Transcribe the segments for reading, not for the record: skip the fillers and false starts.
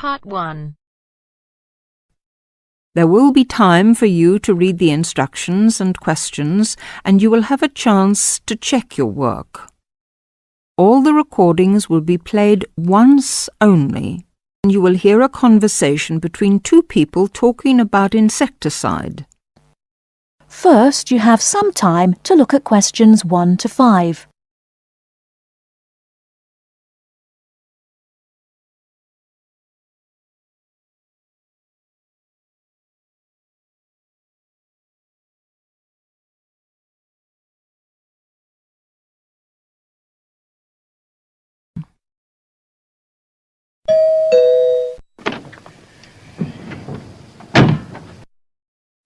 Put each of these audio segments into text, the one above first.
Part 1. There will be time for you to read the instructions and questions, and you will have a chance to check your work. All the recordings will be played once only, and you will hear a conversation between two people talking about insecticide. First, you have some time to look at questions 1 to 5.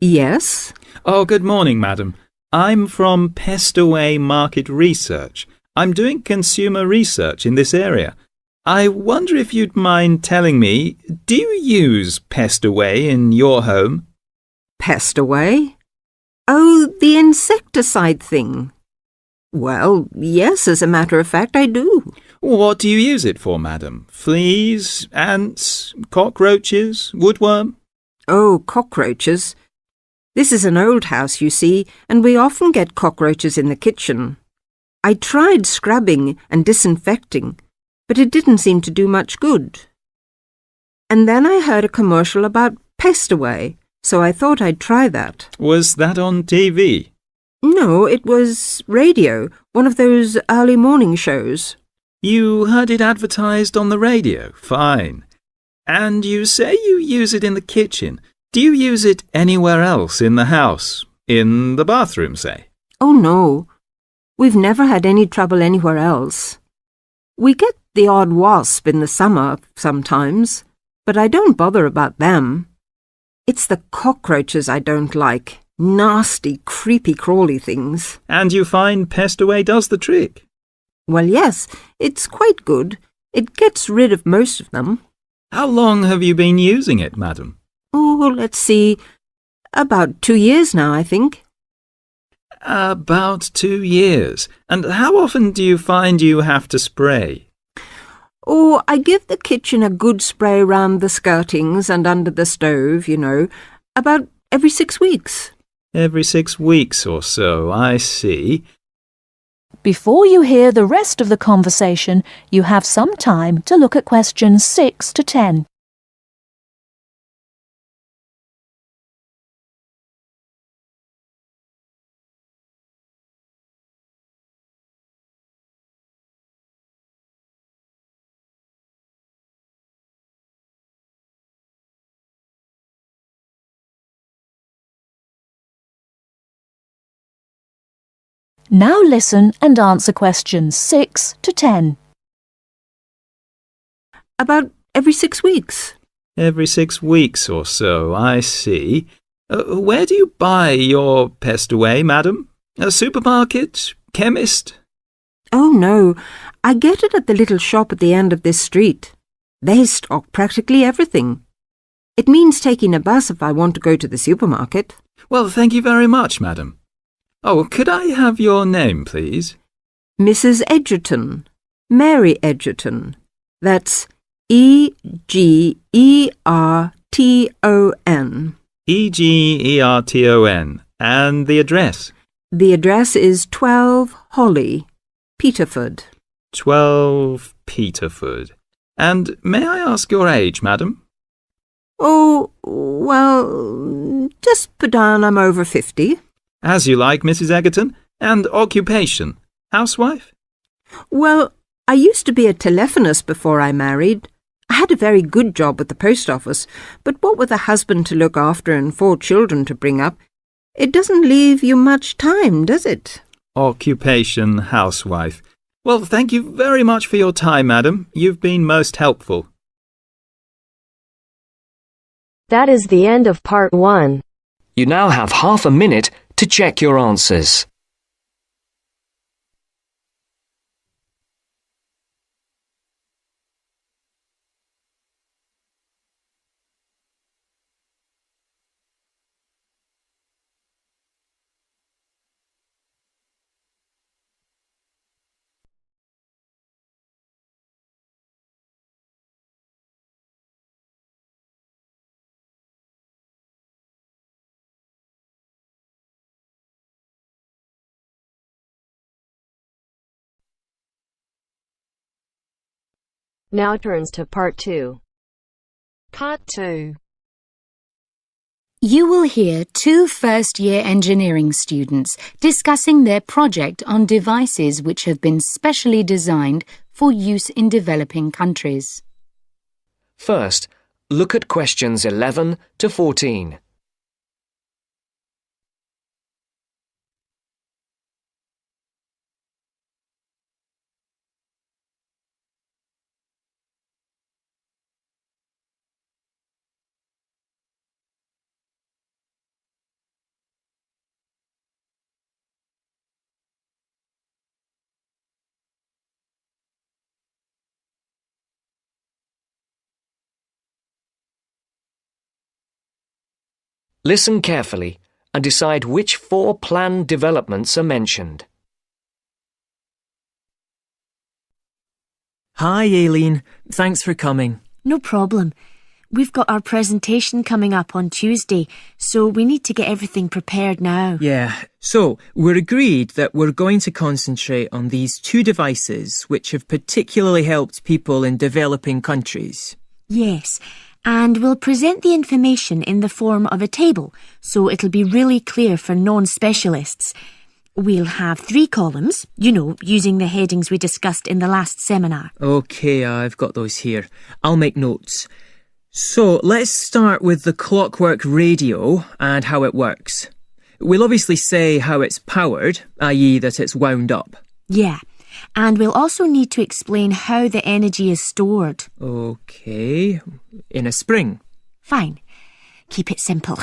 Yes? Oh, good morning, madam. I'm from Pest Away Market Research. I'm doing consumer research in this area. I wonder if you'd mind telling me, do you use Pest Away in your home? Pest Away? Oh, the insecticide thing. Well, yes, as a matter of fact, I do. What do you use it for, madam? Fleas, ants, cockroaches, woodworm? Oh, cockroaches. This is an old house, you see, and we often get cockroaches in the kitchen. I tried scrubbing and disinfecting, but it didn't seem to do much good. And then I heard a commercial about Pest Away, so I thought I'd try that. Was that on TV? No, it was radio, one of those early morning shows. You heard it advertised on the radio? Fine. And you say you use it in the kitchen. Do you use it anywhere else in the house? In the bathroom, say? Oh, no. We've never had any trouble anywhere else. We get the odd wasp in the summer sometimes, but I don't bother about them. It's the cockroaches I don't like. Nasty, creepy, crawly things. And you find Pest Away does the trick? Well, yes, it's quite good. It gets rid of most of them. How long have you been using it, madam? Oh, let's see. About 2 years now, I think. About 2 years. And how often do you find you have to spray? Oh, I give the kitchen a good spray round the skirtings and under the stove, you know, about every 6 weeks. Every 6 weeks or so, I see. Before you hear the rest of the conversation, you have some time to look at questions 6 to 10. Now listen and answer questions 6 to 10. About every 6 weeks. Every 6 weeks or so, I see. Where do you buy your Pest Away, madam? A supermarket? Chemist? Oh, no. I get it at the little shop at the end of this street. They stock practically everything. It means taking a bus if I want to go to the supermarket. Well, thank you very much, madam. Oh, could I have your name, please? Mrs. Edgerton. Mary Edgerton. That's E-G-E-R-T-O-N. E-G-E-R-T-O-N. And the address? The address is 12 Holly, Peterford. 12 Peterford. And may I ask your age, madam? Oh, well, just put down I'm over 50. As you like, Mrs. Egerton. And occupation? Housewife? Well, I used to be a telephonist before I married. I had a very good job at the post office, but what with a husband to look after and 4 children to bring up, it doesn't leave you much time, does it? Occupation, housewife. Well, thank you very much for your time, madam. You've been most helpful. That is the end of Part 1. You now have half a minute to check your answers. Now turns to part 2. Part 2. You will hear two first-year engineering students discussing their project on devices which have been specially designed for use in developing countries. First, look at questions 11 to 14. Listen carefully and decide which 4 planned developments are mentioned. Hi, Aileen. Thanks for coming. No problem. We've got our presentation coming up on Tuesday, so we need to get everything prepared now. Yeah, so we're agreed that we're going to concentrate on these 2 devices which have particularly helped people in developing countries. Yes, and we'll present the information in the form of a table, so it'll be really clear for non-specialists. We'll have 3 columns, using the headings we discussed in the last seminar. OK, I've got those here. I'll make notes. So let's start with the clockwork radio and how it works. We'll obviously say how it's powered, i.e. that it's wound up. Yeah, and we'll also need to explain how the energy is stored. OK, in a spring. Fine, keep it simple.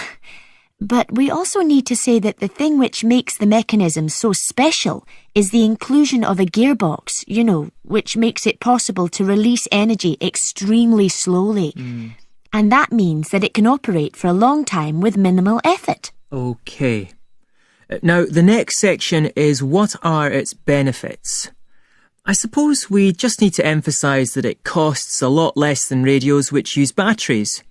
But we also need to say that the thing which makes the mechanism so special is the inclusion of a gearbox, which makes it possible to release energy extremely slowly. And that means that it can operate for a long time with minimal effort. OK. Now, the next section is what are its benefits? I suppose we just need to emphasise that it costs a lot less than radios which use batteries.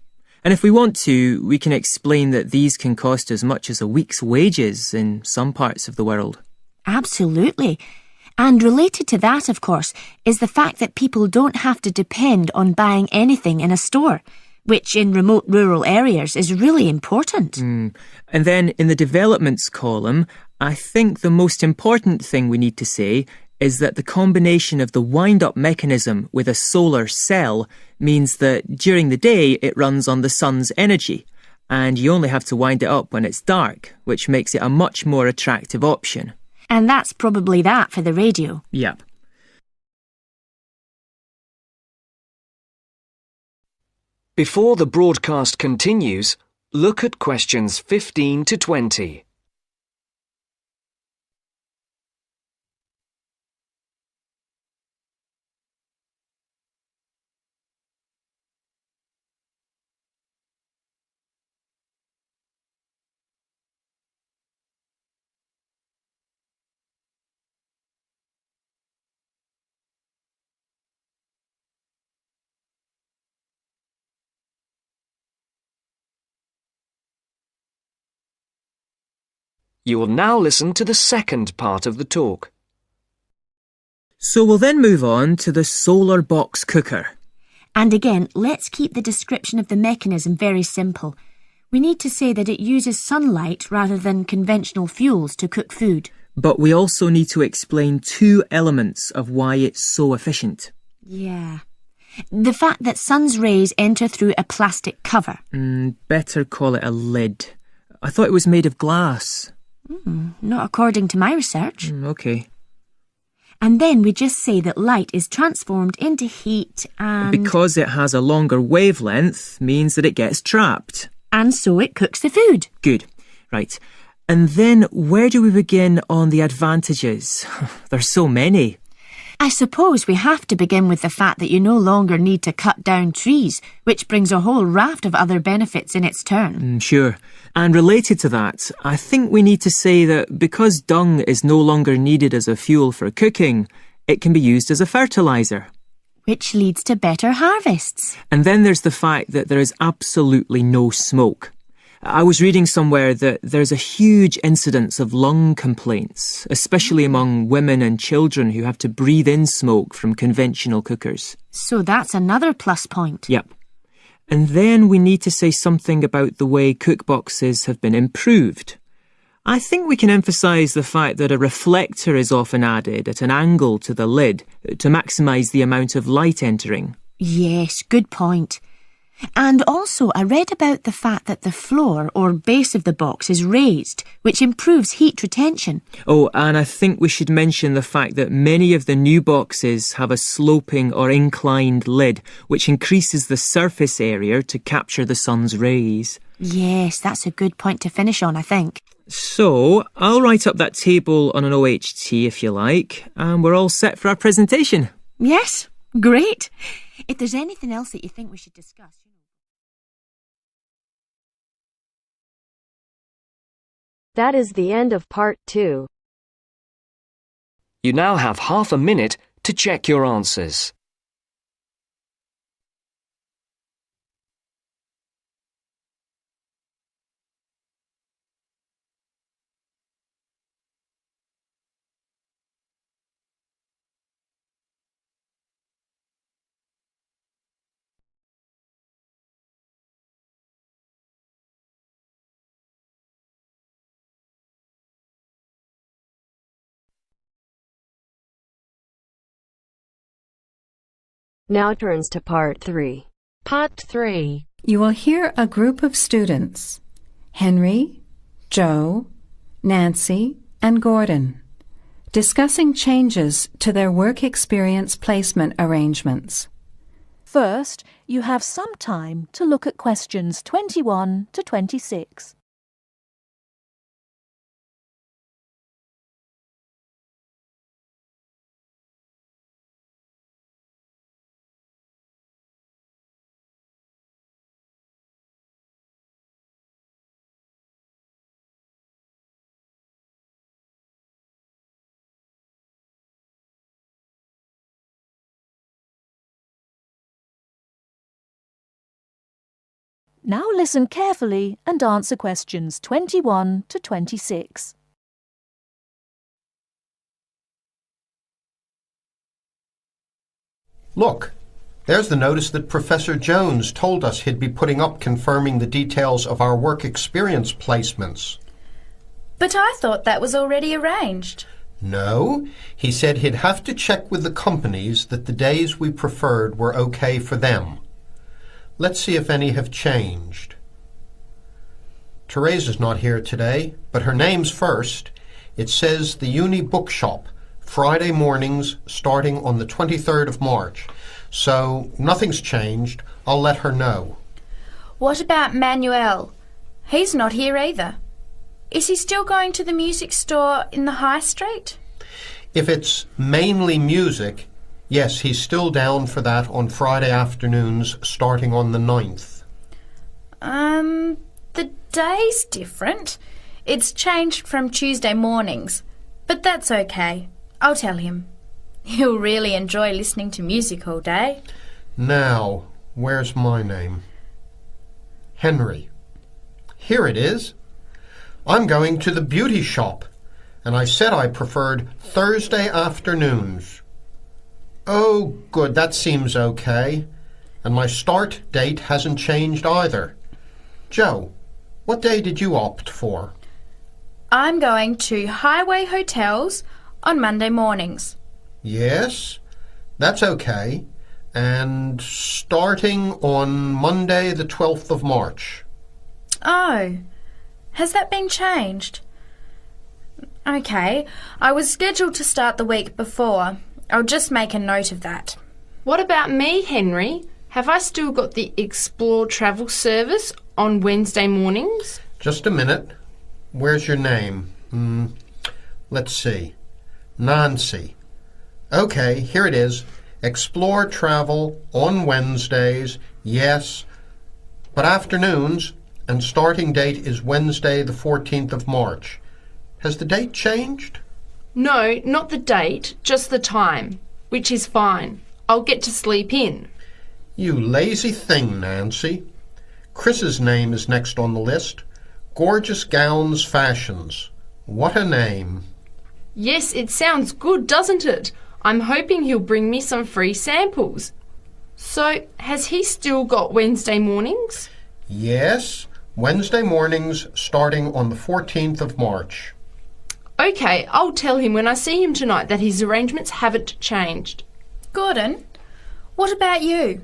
And if we want to, we can explain that these can cost as much as a week's wages in some parts of the world. Absolutely. And related to that, of course, is the fact that people don't have to depend on buying anything in a store, which in remote rural areas is really important. And then in the developments column, I think the most important thing we need to say is that the combination of the wind-up mechanism with a solar cell means that during the day it runs on the sun's energy, and you only have to wind it up when it's dark, which makes it a much more attractive option. And that's probably that for the radio. Yep. Before the broadcast continues, look at questions 15 to 20. You will now listen to the second part of the talk. So we'll then move on to the solar box cooker. And again, let's keep the description of the mechanism very simple. We need to say that it uses sunlight rather than conventional fuels to cook food. But we also need to explain 2 elements of why it's so efficient. Yeah. The fact that sun's rays enter through a plastic cover. Better call it a lid. I thought it was made of glass. Not according to my research. OK. And then we just say that light is transformed into heat and... Because it has a longer wavelength means that it gets trapped. And so it cooks the food. Good. Right. And then where do we begin on the advantages? There's so many. I suppose we have to begin with the fact that you no longer need to cut down trees, which brings a whole raft of other benefits in its turn. Sure. And related to that, I think we need to say that because dung is no longer needed as a fuel for cooking, it can be used as a fertiliser. Which leads to better harvests. And then there's the fact that there is absolutely no smoke. I was reading somewhere that there's a huge incidence of lung complaints, especially among women and children who have to breathe in smoke from conventional cookers. So that's another plus point. Yep. And then we need to say something about the way cookboxes have been improved. I think we can emphasise the fact that a reflector is often added at an angle to the lid to maximise the amount of light entering. Yes, good point. And also, I read about the fact that the floor or base of the box is raised, which improves heat retention. Oh, and I think we should mention the fact that many of the new boxes have a sloping or inclined lid, which increases the surface area to capture the sun's rays. Yes, that's a good point to finish on, I think. So, I'll write up that table on an OHT if you like, and we're all set for our presentation. Yes, great. If there's anything else that you think we should discuss... That is the end of part 2. You now have half a minute to check your answers. Now turns to part 3. Part 3. You will hear a group of students, Henry, Joe, Nancy, and Gordon, discussing changes to their work experience placement arrangements. First, you have some time to look at questions 21 to 26. Now listen carefully and answer questions 21 to 26. Look, there's the notice that Professor Jones told us he'd be putting up confirming the details of our work experience placements. But I thought that was already arranged. No, he said he'd have to check with the companies that the days we preferred were okay for them. Let's see if any have changed. Teresa's not here today, but her name's first. It says the Uni Bookshop, Friday mornings starting on the 23rd of March. So nothing's changed. I'll let her know. What about Manuel? He's not here either. Is he still going to the music store in the high street? If it's mainly music, yes, he's still down for that on Friday afternoons starting on the 9th. The day's different. It's changed from Tuesday mornings, but that's okay. I'll tell him. He'll really enjoy listening to music all day. Now, where's my name? Henry. Here it is. I'm going to the beauty shop, and I said I preferred Thursday afternoons. Oh, good, that seems okay. And my start date hasn't changed either. Joe, what day did you opt for? I'm going to Highway Hotels on Monday mornings. Yes, that's okay. And starting on Monday the 12th of March. Oh, has that been changed? Okay, I was scheduled to start the week before. I'll just make a note of that. What about me, Henry? Have I still got the Explore travel service on Wednesday mornings? Just a minute. Where's your name? Let's see. Nancy. Okay, here it is. Explore travel on Wednesdays, yes, but afternoons, and starting date is Wednesday the 14th of March. Has the date changed? No, not the date, just the time, which is fine. I'll get to sleep in. You lazy thing, Nancy. Chris's name is next on the list. Gorgeous Gowns Fashions. What a name. Yes, it sounds good, doesn't it? I'm hoping he'll bring me some free samples. So, has he still got Wednesday mornings? Yes, Wednesday mornings starting on the 14th of March. OK, I'll tell him when I see him tonight that his arrangements haven't changed. Gordon, what about you?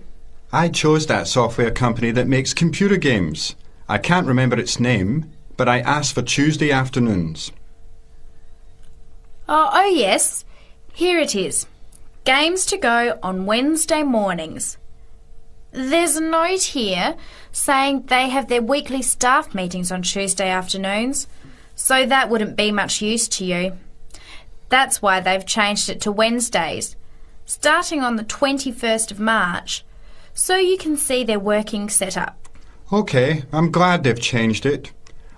I chose that software company that makes computer games. I can't remember its name, but I asked for Tuesday afternoons. Oh, yes. Here it is. Games to go on Wednesday mornings. There's a note here saying they have their weekly staff meetings on Tuesday afternoons, so that wouldn't be much use to you. That's why they've changed it to Wednesdays, starting on the 21st of March, so you can see their working setup. OK, I'm glad they've changed it.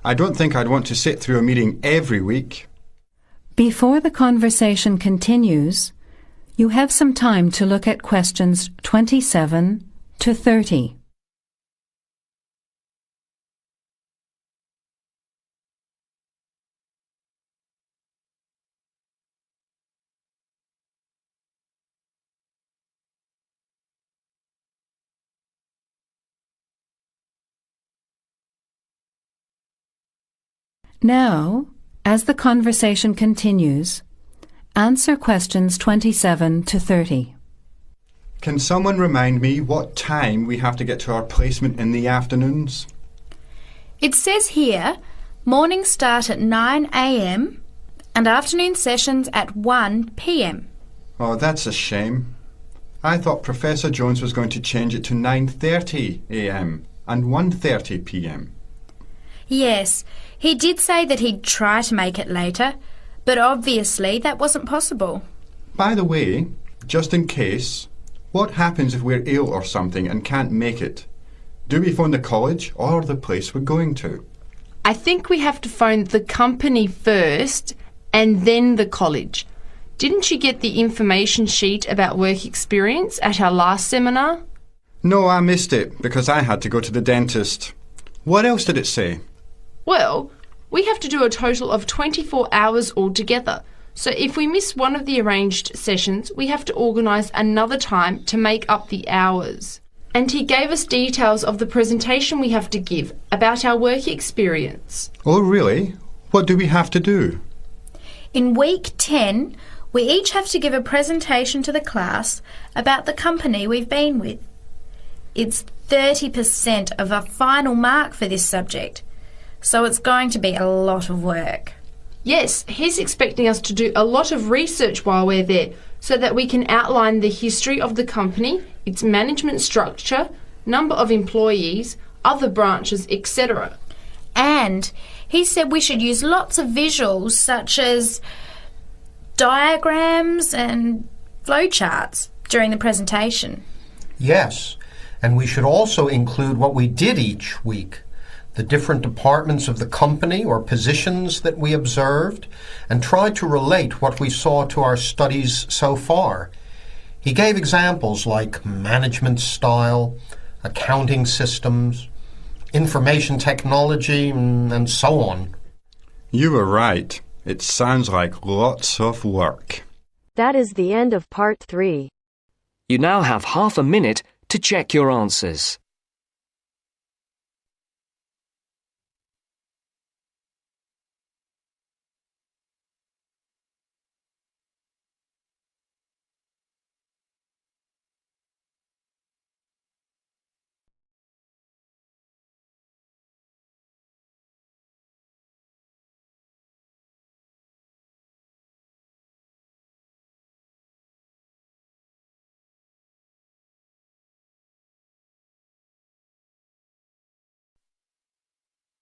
I don't think I'd want to sit through a meeting every week. Before the conversation continues, you have some time to look at questions 27 to 30. Now, as the conversation continues, answer questions 27 to 30. Can someone remind me what time we have to get to our placement in the afternoons? It says here, mornings start at 9 a.m. and afternoon sessions at 1 p.m. Oh, that's a shame. I thought Professor Jones was going to change it to 9:30 a.m. and 1:30 p.m. Yes, he did say that he'd try to make it later, but obviously that wasn't possible. By the way, just in case, what happens if we're ill or something and can't make it? Do we phone the college or the place we're going to? I think we have to phone the company first and then the college. Didn't you get the information sheet about work experience at our last seminar? No, I missed it because I had to go to the dentist. What else did it say? Well, we have to do a total of 24 hours altogether. So if we miss one of the arranged sessions, we have to organise another time to make up the hours. And he gave us details of the presentation we have to give about our work experience. Oh, really? What do we have to do? In week 10, we each have to give a presentation to the class about the company we've been with. It's 30% of a final mark for this subject, so it's going to be a lot of work. Yes, he's expecting us to do a lot of research while we're there so that we can outline the history of the company, its management structure, number of employees, other branches, etc. And he said we should use lots of visuals such as diagrams and flowcharts during the presentation. Yes, and we should also include what we did each week, the different departments of the company or positions that we observed, and try to relate what we saw to our studies so far. He gave examples like management style, accounting systems, information technology, and so on. You were right. It sounds like lots of work. That is the end of part 3. You now have half a minute to check your answers.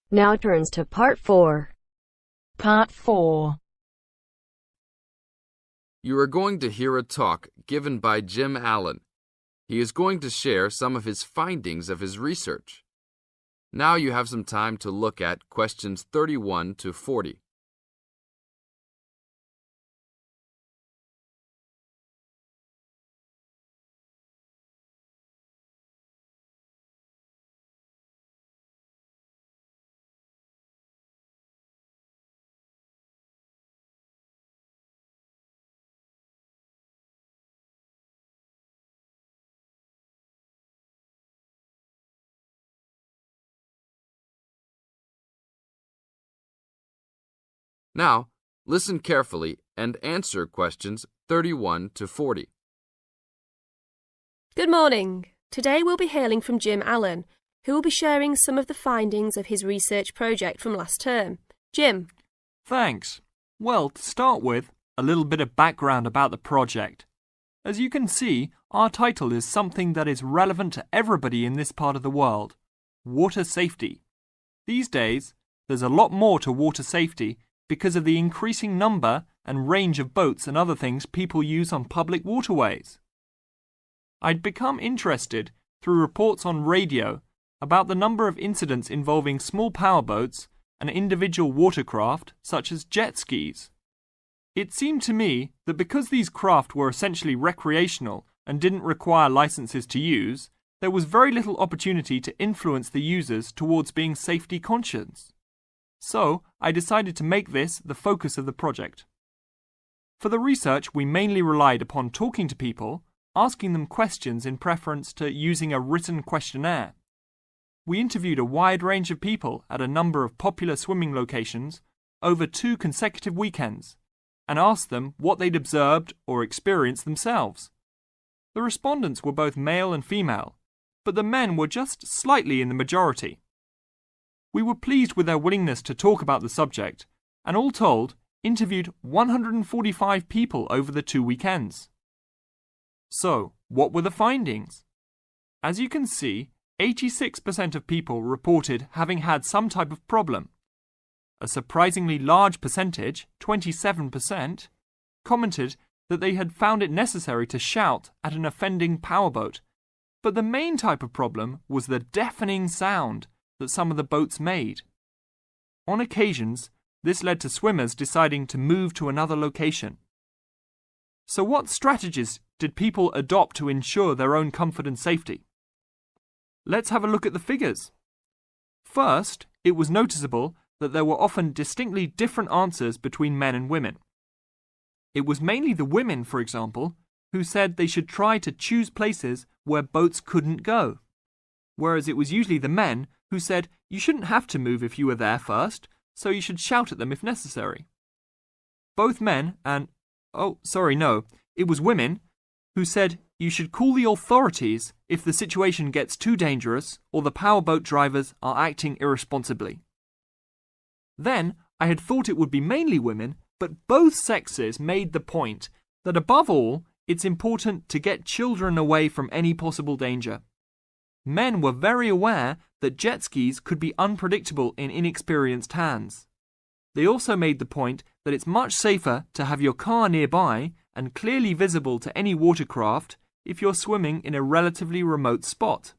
Now turns to part 4. Part 4. You are going to hear a talk given by Jim Allen. He is going to share some of his findings of his research. Now you have some time to look at questions 31 to 40. Now, listen carefully and answer questions 31 to 40. Good morning. Today we'll be hearing from Jim Allen, who will be sharing some of the findings of his research project from last term. Jim. Thanks. Well, to start with, a little bit of background about the project. As you can see, our title is something that is relevant to everybody in this part of the world: water safety. These days, there's a lot more to water safety because of the increasing number and range of boats and other things people use on public waterways. I'd become interested through reports on radio about the number of incidents involving small powerboats and individual watercraft such as jet skis. It seemed to me that because these craft were essentially recreational and didn't require licenses to use, there was very little opportunity to influence the users towards being safety conscious. So, I decided to make this the focus of the project. For the research, we mainly relied upon talking to people, asking them questions in preference to using a written questionnaire. We interviewed a wide range of people at a number of popular swimming locations over 2 consecutive weekends, and asked them what they'd observed or experienced themselves. The respondents were both male and female, but the men were just slightly in the majority. We were pleased with their willingness to talk about the subject, and all told, interviewed 145 people over the 2 weekends. So, what were the findings? As you can see, 86% of people reported having had some type of problem. A surprisingly large percentage, 27%, commented that they had found it necessary to shout at an offending powerboat, but the main type of problem was the deafening sound that some of the boats made. On occasions, this led to swimmers deciding to move to another location. So what strategies did people adopt to ensure their own comfort and safety? Let's have a look at the figures. First, it was noticeable that there were often distinctly different answers between men and women. It was mainly the women, for example, who said they should try to choose places where boats couldn't go, whereas it was usually the men who said you shouldn't have to move if you were there first, so you should shout at them if necessary. Both men and, it was women who said you should call the authorities if the situation gets too dangerous or the powerboat drivers are acting irresponsibly. Then, I had thought it would be mainly women, but both sexes made the point that above all, it's important to get children away from any possible danger. Men were very aware that jet skis could be unpredictable in inexperienced hands. They also made the point that it's much safer to have your car nearby and clearly visible to any watercraft if you're swimming in a relatively remote spot.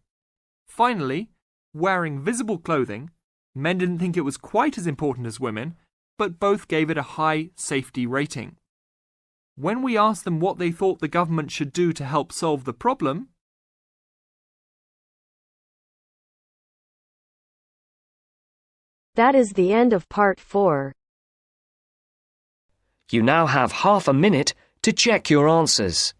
Finally, wearing visible clothing, men didn't think it was quite as important as women, but both gave it a high safety rating. When we asked them what they thought the government should do to help solve the problem, that is the end of part 4. You now have half a minute to check your answers.